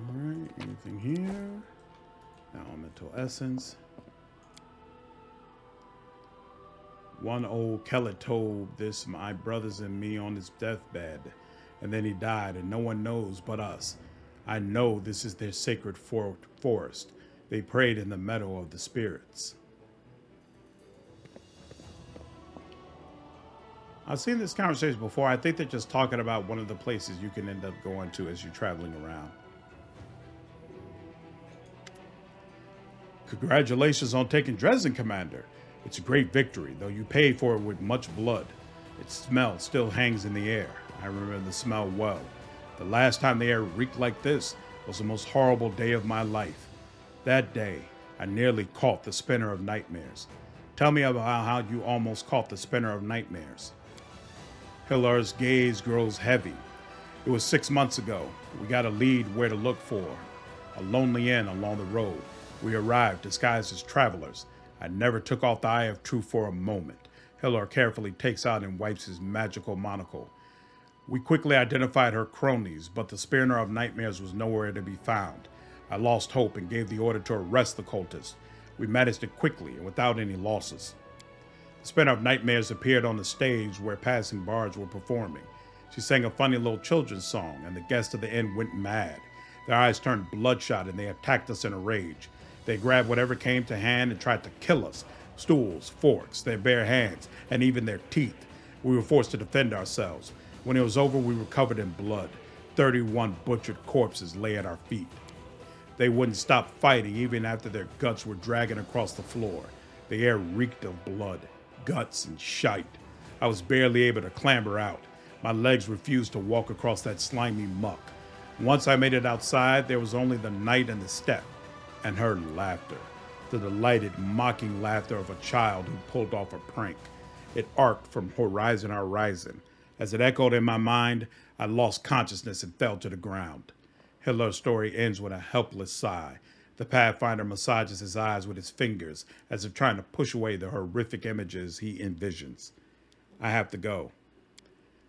Alright, anything here? Elemental essence. One old Kellet told this my brothers and me on his deathbed, and then he died, and no one knows but us. I know this is their sacred forest. They prayed in the meadow of the spirits. I've seen this conversation before. I think they're just talking about one of the places you can end up going to as you're traveling around. Congratulations on taking Dresden, Commander. It's a great victory, though you paid for it with much blood. Its smell still hangs in the air. I remember the smell well. The last time the air reeked like this was the most horrible day of my life. That day, I nearly caught the Spinner of Nightmares. Tell me about how you almost caught the Spinner of Nightmares. Hilor's gaze grows heavy. It was 6 months ago. We got a lead where to look for. A lonely inn along the road. We arrived disguised as travelers. I never took off the Eye of Truth for a moment. Hilor carefully takes out and wipes his magical monocle. We quickly identified her cronies, but the Spinner of Nightmares was nowhere to be found. I lost hope and gave the order to arrest the cultists. We managed it quickly and without any losses. The Spinner of Nightmares appeared on the stage where passing bards were performing. She sang a funny little children's song, and the guests of the inn went mad. Their eyes turned bloodshot, and they attacked us in a rage. They grabbed whatever came to hand and tried to kill us. Stools, forks, their bare hands, and even their teeth. We were forced to defend ourselves. When it was over, we were covered in blood. 31 butchered corpses lay at our feet. They wouldn't stop fighting even after their guts were dragging across the floor. The air reeked of blood, guts, and shite. I was barely able to clamber out. My legs refused to walk across that slimy muck. Once I made it outside, there was only the night and the steppe, and her laughter. The delighted, mocking laughter of a child who pulled off a prank. It arced from horizon to horizon. As it echoed in my mind, I lost consciousness and fell to the ground. Hilor's story ends with a helpless sigh. The Pathfinder massages his eyes with his fingers, as if trying to push away the horrific images he envisions. I have to go.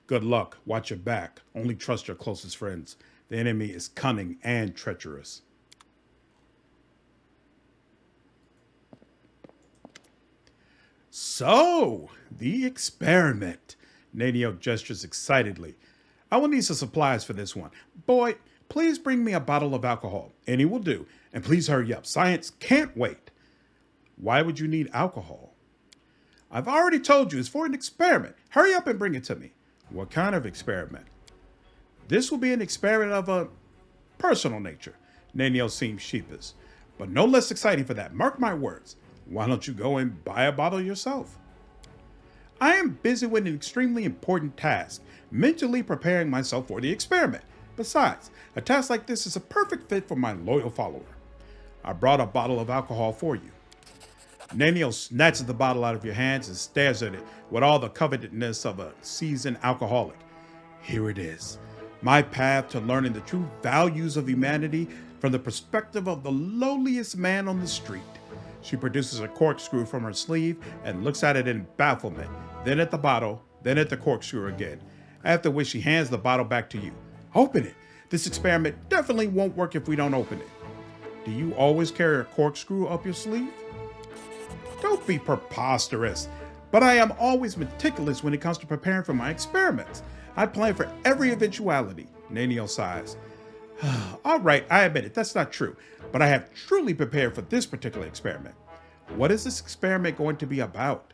Good luck. Watch your back. Only trust your closest friends. The enemy is cunning and treacherous. So, the experiment. Nenio gestures excitedly. I will need some supplies for this one. Boy, please bring me a bottle of alcohol. Any will do. And please hurry up. Science can't wait. Why would you need alcohol? I've already told you it's for an experiment. Hurry up and bring it to me. What kind of experiment? This will be an experiment of a personal nature. Nenio seemed sheepish, but no less exciting for that. Mark my words. Why don't you go and buy a bottle yourself? I am busy with an extremely important task, mentally preparing myself for the experiment. Besides, a task like this is a perfect fit for my loyal follower. I brought a bottle of alcohol for you. Nenio snatches the bottle out of your hands and stares at it with all the covetousness of a seasoned alcoholic. Here it is, my path to learning the true values of humanity from the perspective of the lowliest man on the street. She produces a corkscrew from her sleeve and looks at it in bafflement, then at the bottle, then at the corkscrew again, after which she hands the bottle back to you. Open it. This experiment definitely won't work if we don't open it. Do you always carry a corkscrew up your sleeve? Don't be preposterous, but I am always meticulous when it comes to preparing for my experiments. I plan for every eventuality. Nenio sighs. All right, I admit it, that's not true, but I have truly prepared for this particular experiment. What is this experiment going to be about?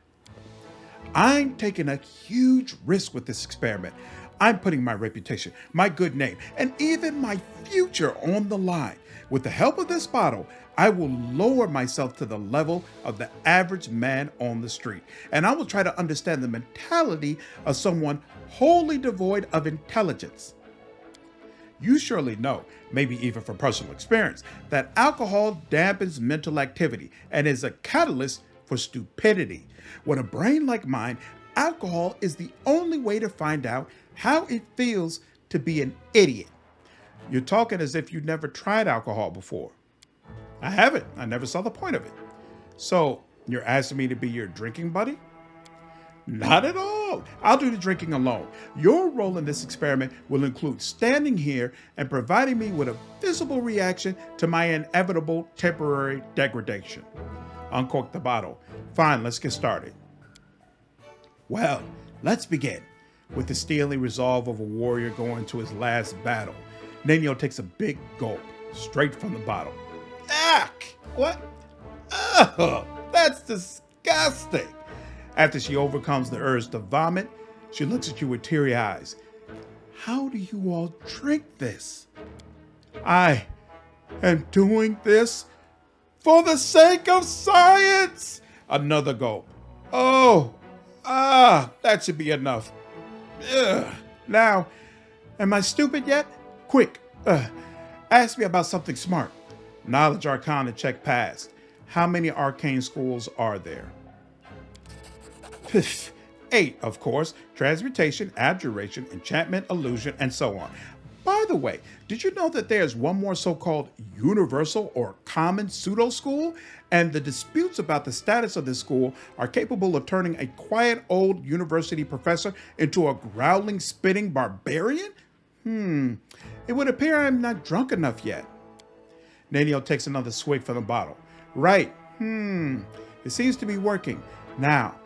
I'm taking a huge risk with this experiment. I'm putting my reputation, my good name, and even my future on the line. With the help of this bottle, I will lower myself to the level of the average man on the street, and I will try to understand the mentality of someone wholly devoid of intelligence. You surely know, maybe even from personal experience, that alcohol dampens mental activity and is a catalyst for stupidity. With a brain like mine, alcohol is the only way to find out how it feels to be an idiot. You're talking as if you've never tried alcohol before. I haven't. I never saw the point of it. So, you're asking me to be your drinking buddy? Not at all. I'll do the drinking alone. Your role in this experiment will include standing here and providing me with a visible reaction to my inevitable temporary degradation. Uncork the bottle. Fine, let's get started. Well, let's begin. With the steely resolve of a warrior going to his last battle, Nenio takes a big gulp, straight from the bottle. Ack! What? Ugh! That's disgusting! After she overcomes the urge to vomit, she looks at you with teary eyes. How do you all drink this? I am doing this for the sake of science! Another gulp. That should be enough. Ugh. Now, am I stupid yet? Quick, ask me about something smart. Knowledge Arcana check passed. How many arcane schools are there? 8, of course. Transmutation, abjuration, enchantment, illusion, and so on. By the way, did you know that there's one more so-called universal or common pseudo school? And the disputes about the status of this school are capable of turning a quiet old university professor into a growling, spitting barbarian? It would appear I'm not drunk enough yet. Nenio takes another swig from the bottle. Right. It seems to be working. Now,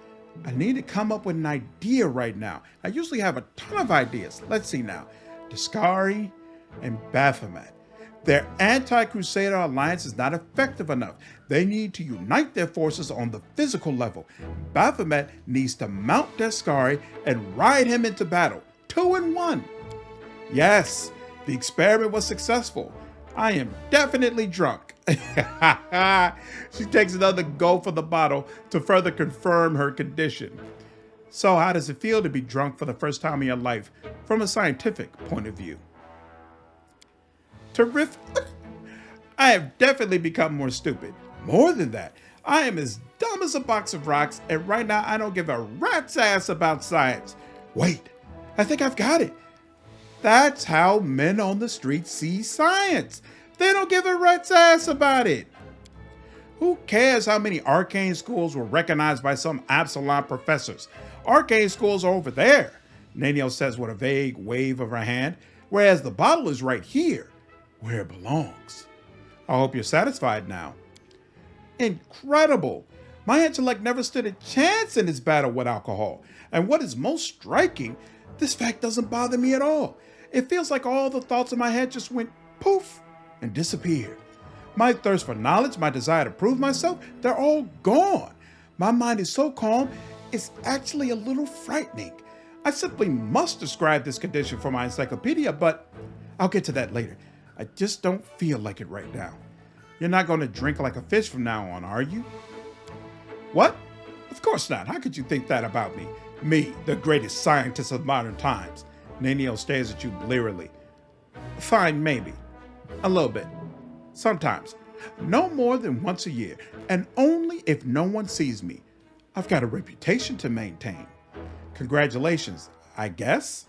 I need to come up with an idea right now. I usually have a ton of ideas. Let's see now. Deskari and Baphomet. Their anti-Crusader alliance is not effective enough. They need to unite their forces on the physical level. Baphomet needs to mount Deskari and ride him into battle. 2 in 1. Yes, the experiment was successful. I am definitely drunk. She takes another gulp from the bottle to further confirm her condition. So how does it feel to be drunk for the first time in your life from a scientific point of view? Terrific. I have definitely become more stupid. More than that, I am as dumb as a box of rocks, and right now I don't give a rat's ass about science. Wait, I think I've got it. That's how men on the street see science. They don't give a rat's ass about it. Who cares how many arcane schools were recognized by some Absalom professors? Arcane schools are over there, Nenio says with a vague wave of her hand, whereas the bottle is right here, where it belongs. I hope you're satisfied now. Incredible. My intellect never stood a chance in this battle with alcohol. And what is most striking, This fact doesn't bother me at all. It feels like all the thoughts in my head just went poof and disappeared. My thirst for knowledge, my desire to prove myself, they're all gone. My mind is so calm, it's actually a little frightening. I simply must describe this condition for my encyclopedia, but I'll get to that later. I just don't feel like it right now. You're not going to drink like a fish from now on, are you? What? Of course not. How could you think that about me? Me, the greatest scientist of modern times. Nenio stares at you blearily. Fine, maybe. A little bit. Sometimes. No more than once a year, and only if no one sees me. I've got a reputation to maintain. Congratulations, I guess?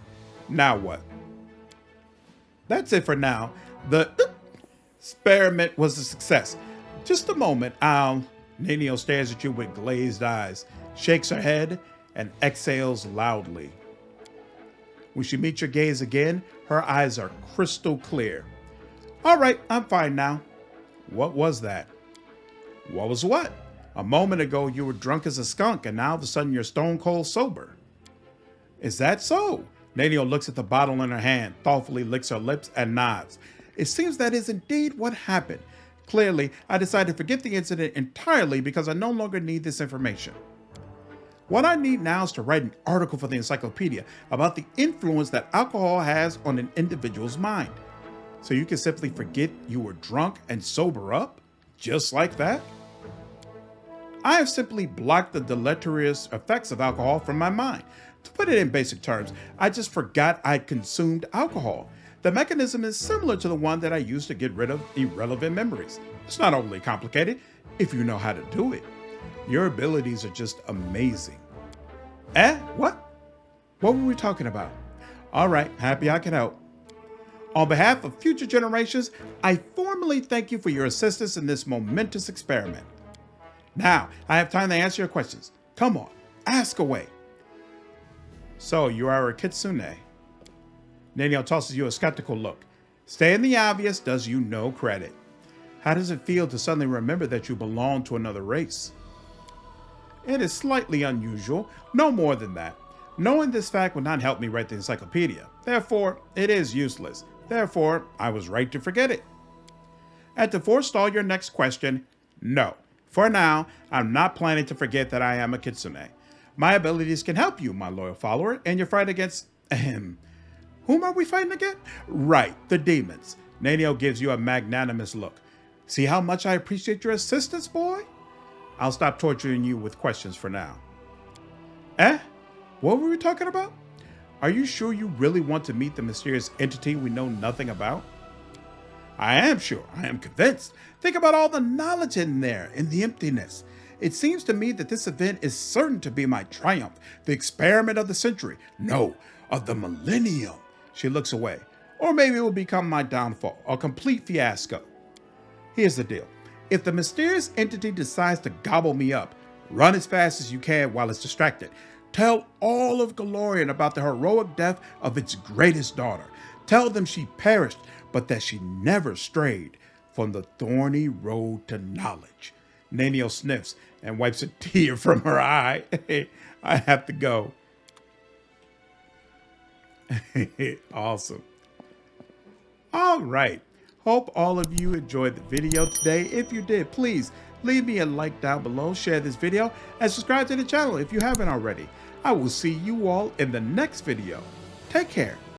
Now what? That's it for now. The experiment was a success. Just a moment, Nenio stares at you with glazed eyes, shakes her head, and exhales loudly. When she meets your gaze again, her eyes are crystal clear. All right, I'm fine now. What was that? What was what? A moment ago you were drunk as a skunk, and now all of a sudden you're stone cold sober. Is that so? Nenio looks at the bottle in her hand, thoughtfully licks her lips, and nods. It seems that is indeed what happened. Clearly, I decided to forget the incident entirely because I no longer need this information. What I need now is to write an article for the encyclopedia about the influence that alcohol has on an individual's mind. So you can simply forget you were drunk and sober up? Just like that? I have simply blocked the deleterious effects of alcohol from my mind. To put it in basic terms, I just forgot I'd consumed alcohol. The mechanism is similar to the one that I use to get rid of irrelevant memories. It's not overly complicated if you know how to do it. Your abilities are just amazing. What? What were we talking about? All right, happy I can help. On behalf of future generations, I formally thank you for your assistance in this momentous experiment. Now, I have time to answer your questions. Come on, ask away. So, you are a kitsune. Nenio tosses you a skeptical look. Stating the obvious does you no credit. How does it feel to suddenly remember that you belong to another race? It is slightly unusual, no more than that. Knowing this fact would not help me write the encyclopedia. Therefore, it is useless. Therefore, I was right to forget it. And to forestall your next question, no. For now, I'm not planning to forget that I am a kitsune. My abilities can help you, my loyal follower, in your fight against... Whom are we fighting again? Right, the demons. Nenio gives you a magnanimous look. See how much I appreciate your assistance, boy? I'll stop torturing you with questions for now. What were we talking about? Are you sure you really want to meet the mysterious entity we know nothing about? I am sure. I am convinced. Think about all the knowledge in there, in the emptiness. It seems to me that this event is certain to be my triumph, the experiment of the century. No, of the millennium. She looks away. Or maybe it will become my downfall, a complete fiasco. Here's the deal. If the mysterious entity decides to gobble me up, run as fast as you can while it's distracted. Tell all of Golarion about the heroic death of its greatest daughter. Tell them she perished, but that she never strayed from the thorny road to knowledge. Nenio sniffs and wipes a tear from her eye. I have to go. Awesome. All right. Hope all of you enjoyed the video today. If you did, please leave me a like down below, share this video, and subscribe to the channel if you haven't already. I will see you all in the next video. Take care.